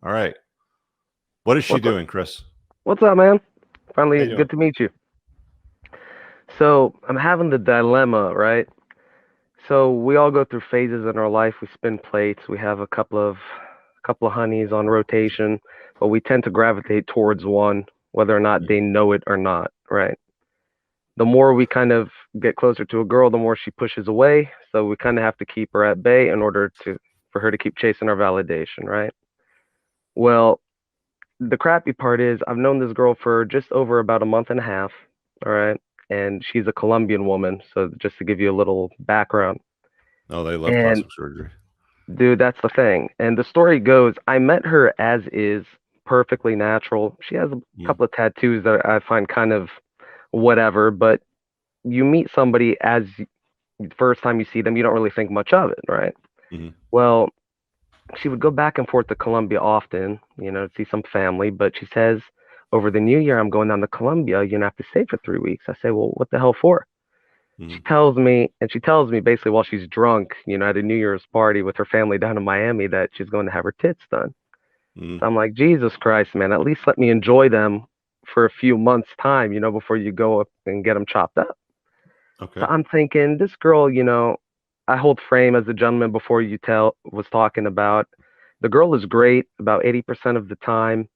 All right. What is she What's up? doing, Chris? What's up, man? How Finally, you doing? good to meet you. So I'm having the dilemma, right? So we all go through phases in our life. We spin plates. We have a couple of honeys on rotation, but we tend to gravitate towards one, whether or not Mhm. they know it or not, right? The more we kind of get closer to a girl, the more she pushes away. So we kind of have to keep her at bay in order to for her to keep chasing our validation, right? Well, the crappy part is I've known this girl for just over about a month and a half, all right? And she's a Colombian woman, so just to give you a little background. Oh, they love And plastic surgery. dude, that's the thing. And the story goes, I met her as is, perfectly natural. She has a Mm, couple of tattoos that I find kind of whatever, but you meet somebody as the first time you see them, you don't really think much of it, right? mhm, Well, she would go back and forth to Colombia often, to see some family, but she says, over the new year, I'm going down to Colombia. You're gonna have to stay for 3 weeks. I say, well, what the hell for? mhm, She tells me basically while she's drunk, at a New Year's party with her family down in Miami that she's going to have her tits done. mhm. So I'm like, Jesus Christ, man, at least let me enjoy them for a few months' time, before you go up and get them chopped up. So Okay. I'm thinking, this girl, I hold frame as the gentleman before you tell was talking about. The girl is great about 80% of the time.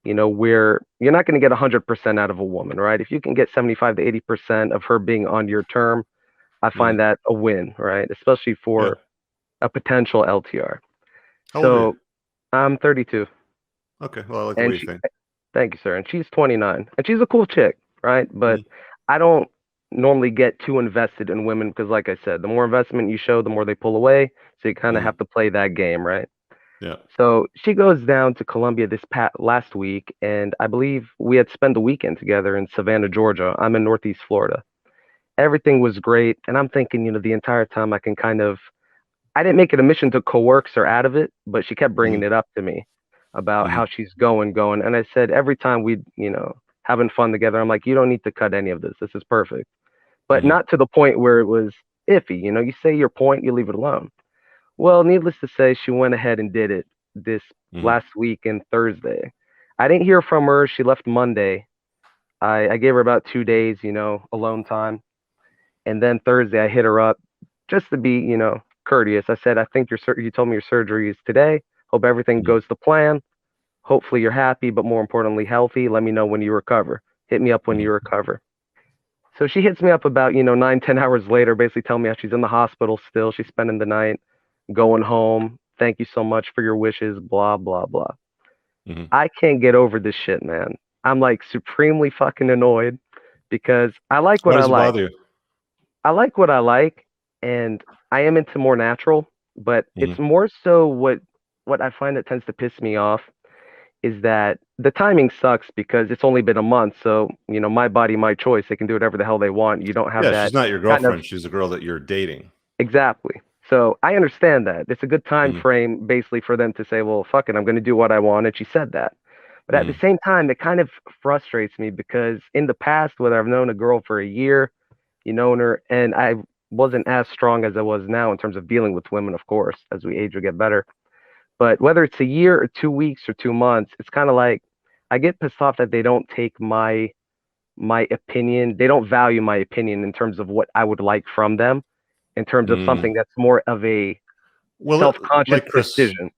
Where you're not going to get 100% out of a woman, right? If you can get 75 to 80% of her being on your term, I Mhm. find that a win, right? Especially Yeah. for a potential LTR. How old are you? So I'm 32, Okay. Well, I like the and way you think. thank you, sir, and she's 29, and she's a cool chick, right? But Mhm, I don't normally get too invested in women because, like I said, the more investment you show, the more they pull away. So you kind of mhm. have to play that game, right? Yeah. So she goes down to Columbia last week, and I believe we had spent the weekend together in Savannah, Georgia. I'm in Northeast Florida. Everything was great, and I'm thinking, the entire time I didn't make it a mission to coerce her out of it, but she kept bringing Mhm, it up to me about mhm, how she's going. And I said every time having fun together, I'm like, you don't need to cut any of this. This is perfect. But mhm, not to the point where it was iffy. You say your point, you leave it alone. Well, needless to say, she went ahead and did it this mhm, last week and Thursday. I didn't hear from her. She left Monday. I gave her about 2 days, alone time. And then Thursday, I hit her up just to be, courteous. I said, I think you told me your surgery is today. Hope everything mhm, goes to plan. Hopefully you're happy, but more importantly, healthy. Let me know when you recover. Hit me up when mhm, you recover. So she hits me up about, 9, 10 hours later, basically telling me how she's in the hospital still. She's spending the night, going home. Thank you so much for your wishes, blah, blah, blah. mhm. I can't get over this shit, man. I'm like supremely fucking annoyed because I like what Why I does it like. bother you? I like what I like, and I am into more natural, but Mhm. it's more so what I find that tends to piss me off is that the timing sucks because it's only been a month, so my body, my choice. They can do whatever the hell they want. You don't have Yeah, she's that not your kind of girlfriend. She's a girl that you're dating. exactly. So I understand that. It's a good time Mhm, frame basically for them to say, well, fuck it, I'm going to do what I want. And she said that. But at the mhm, same time, it kind of frustrates me because in the past, whether I've known a girl for a year, known her, and I wasn't as strong as I was now in terms of dealing with women, of course, as we age, we get better. But whether it's a year or 2 weeks or 2 months, it's kind of like I get pissed off that they don't take my opinion. They don't value my opinion in terms of what I would like from them, in terms of mhm. something that's more of a Well, self-conscious like Chris. decision.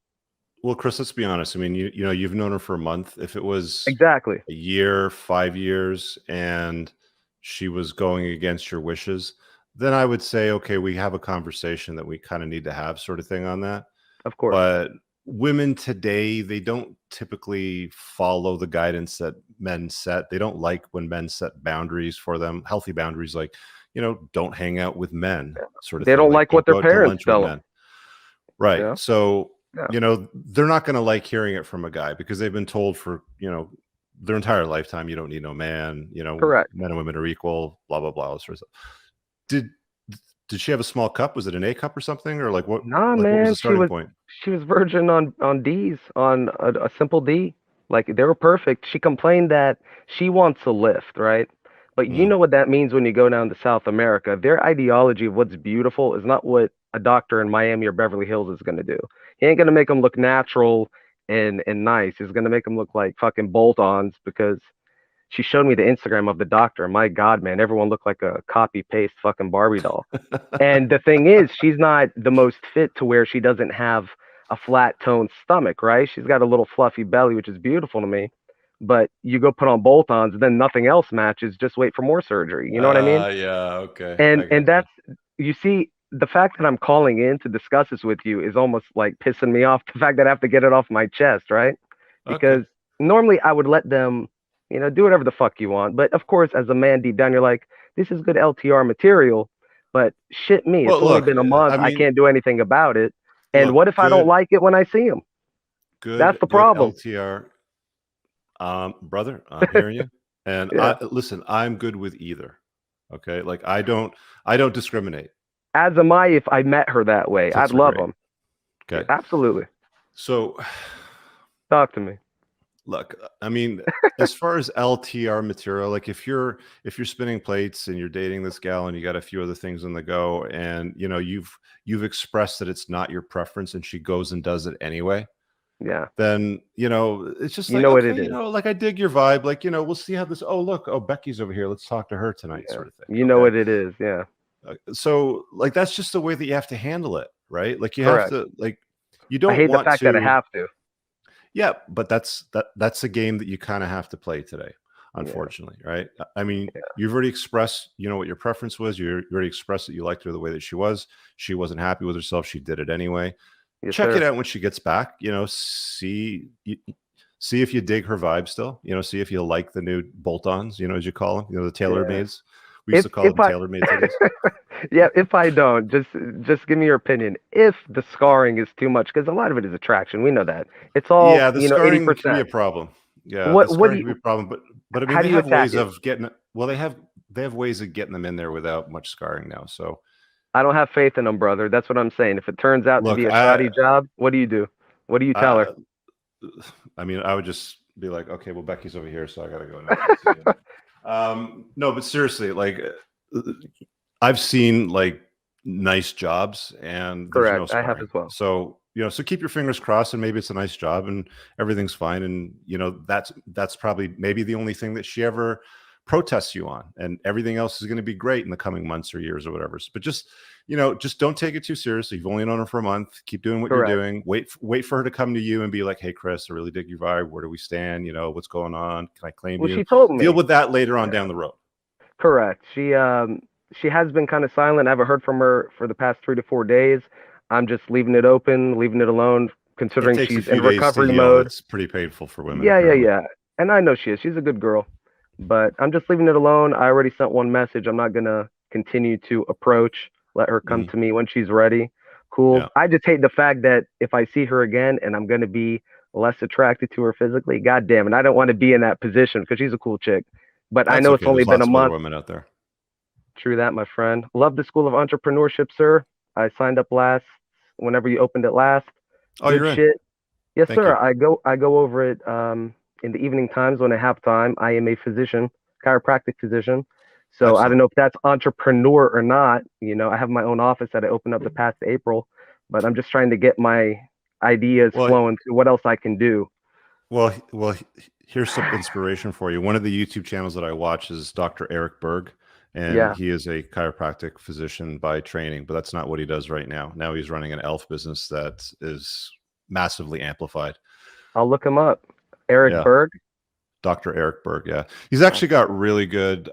Well, Chris, let's be honest. I mean, you've known her for a month. If it was Exactly. a year, 5 years, and she was going against your wishes, then I would say, okay, we have a conversation that we kind of need to have, sort of thing on that. Of course. But women today, they don't typically follow the guidance that men set. They don't like when men set boundaries for them, healthy boundaries, like, don't hang out with men, sort of They thing. don't Like, like don't what their go out to parents lunch with tell them. men. Right. Yeah. So, Yeah. they're not going to like hearing it from a guy because they've been told for, their entire lifetime, you don't need no man, Correct. men and women are equal, blah, blah, blah. All sort of stuff. Did, did she have a small cup? Was it an A cup or something? Or Nah, what was man. the starting point? She was virgin on D's on a simple D. Like they were perfect. She complained that she wants a lift, right? But you Mm, know what that means when you go down to South America. Their ideology of what's beautiful is not what a doctor in Miami or Beverly Hills is going to do. He ain't going to make them look natural and nice. It's gonna make them look like fucking bolt-ons because she showed me the Instagram of the doctor. My God, man, everyone looked like a copy paste fucking Barbie doll. And the thing is, she's not the most fit to where she doesn't have a flat toned stomach, right? She's got a little fluffy belly, which is beautiful to me. But you go put on bolt-ons, and then nothing else matches. Just wait for more surgery. You know what I mean? Yeah, okay. And I and got you. that's you see the fact that I'm calling in to discuss this with you is almost like pissing me off. The fact that I have to get it off my chest, right? Okay. Because normally I would let them, do whatever the fuck you want. But of course, as a man deep down, you're like, this is good LTR material. But shit me, it's Well, only look, been a month. I I mean, can't do anything about it. And what look, if I don't like it when I see him? That's the good problem. LTR. Brother, I'm hearing you. And Yeah. listen, I'm good with either. Okay. Like I don't discriminate. As am I if I met her that way. I'd Tits are love great. them. Okay. Absolutely. So Talk to me. look, I mean, as far as LTR material, like if you're spinning plates and you're dating this gal and you got a few other things on the go, and you've expressed that it's not your preference and she goes and does it anyway, Yeah. then it's just You like, know what okay, it is. like I dig your vibe, like we'll see how this. Oh look, oh Becky's over here. Let's talk to her tonight, Yeah. sort of thing. You know Okay, what it is. Yeah. so like that's just the way that you have to handle it, right? Like you have Correct. to like you I don't hate the want fact that I to. have to. Yeah, but that's a game that you kind of have to play today, Yeah. unfortunately, right? I mean, Yeah. you've already expressed, what your preference was. You already expressed that you liked her the way that she was. She wasn't happy with herself. She did it anyway. Yes, Check it sir. out when she gets back. See if you dig her vibe still. See if you like the new bolt-ons. As you call them. The tailor Yeah. maids. We used to call If them I tailor made titties. yeah, if I don't, just give me your opinion. If the scarring is too much, because a lot of it is attraction, we know that. It's all, Yeah, the scarring can be a 80%. problem. Yeah, the What do scarring can be a you problem, but I mean, how they do you have attack ways it? of getting. Well, they have ways of getting them in there without much scarring now. So I don't have faith in them, brother. That's what I'm saying. If it turns out to look, be a shoddy job, what do you do? What do you tell her? I, I mean, I would just be like, okay, well, Becky's over here, so I got to go now. I'll see you. No, but seriously, like I've seen like nice jobs and there's no Correct. I have scarring. as well. So, so keep your fingers crossed and maybe it's a nice job and everything's fine. And, that's probably maybe the only thing that she ever protests you on, and everything else is going to be great in the coming months or years or whatever. But just don't take it too seriously. You've only known her for a month. Keep doing what you're Correct. doing. Wait for her to come to you and be like, hey, Chris, I really dig your vibe. Where do we stand? What's going on? Can I claim Well, you? she told Deal me. with that later on Yeah. down the road. Correct. She has been kind of silent. I haven't heard from her for the past 3 to 4 days. I'm just leaving it open, leaving it alone, It considering takes a she's in few days to recovery heal. mode. It's pretty painful for women, Yeah, yeah, apparently. yeah. And I know she is. She's a good girl. But I'm just leaving it alone. I already sent one message. I'm not gonna continue to approach. Let her come Mhm. to me when she's ready. Cool. Yeah. I just hate the fact that if I see her again and I'm gonna be less attracted to her physically, god damn it, I don't want to be in that position because she's a cool chick. But I That's know it's okay. only There's been a lots of other month. women out there. True that, my friend. Love the School of Entrepreneurship, sir. I signed up whenever you opened it last. Oh, Good you're in. shit. Yes, Thank sir. you. I go over it in the evening times when I have time. I am a physician, chiropractic physician. So I don't Excellent. know if that's entrepreneur or not. I have my own office that I opened up the past April, but I'm just trying to get my ideas Well, flowing to what else I can do. here's some inspiration for you. One of the YouTube channels that I watch is Dr. Eric Berg, and Yeah, he is a chiropractic physician by training, but that's not what he does right now. Now he's running an elf business that is massively amplified. I'll look him up. Eric Yeah. Berg. Dr. Eric Berg. Yeah. He's actually got really good,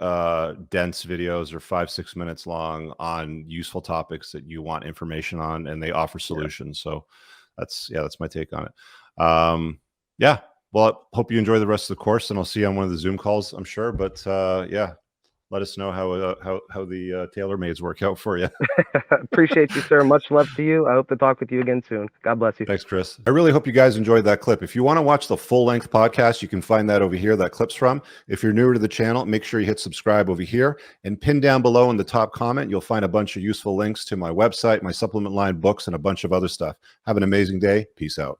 dense videos, or 5-6 minutes long, on useful topics that you want information on, and they offer solutions. So that's my take on it. Yeah. Well, I hope you enjoy the rest of the course, and I'll see you on one of the Zoom calls, I'm sure. But yeah, let us know how the tailor maids work out for you. Appreciate you, sir. Much love to you. I hope to talk with you again soon. God bless you. Thanks, Chris. I really hope you guys enjoyed that clip. If you want to watch the full-length podcast, you can find that over here, that clip's from. If you're newer to the channel, make sure you hit subscribe over here, and pin down below in the top comment, you'll find a bunch of useful links to my website, my supplement line, books, and a bunch of other stuff. Have an amazing day. Peace out.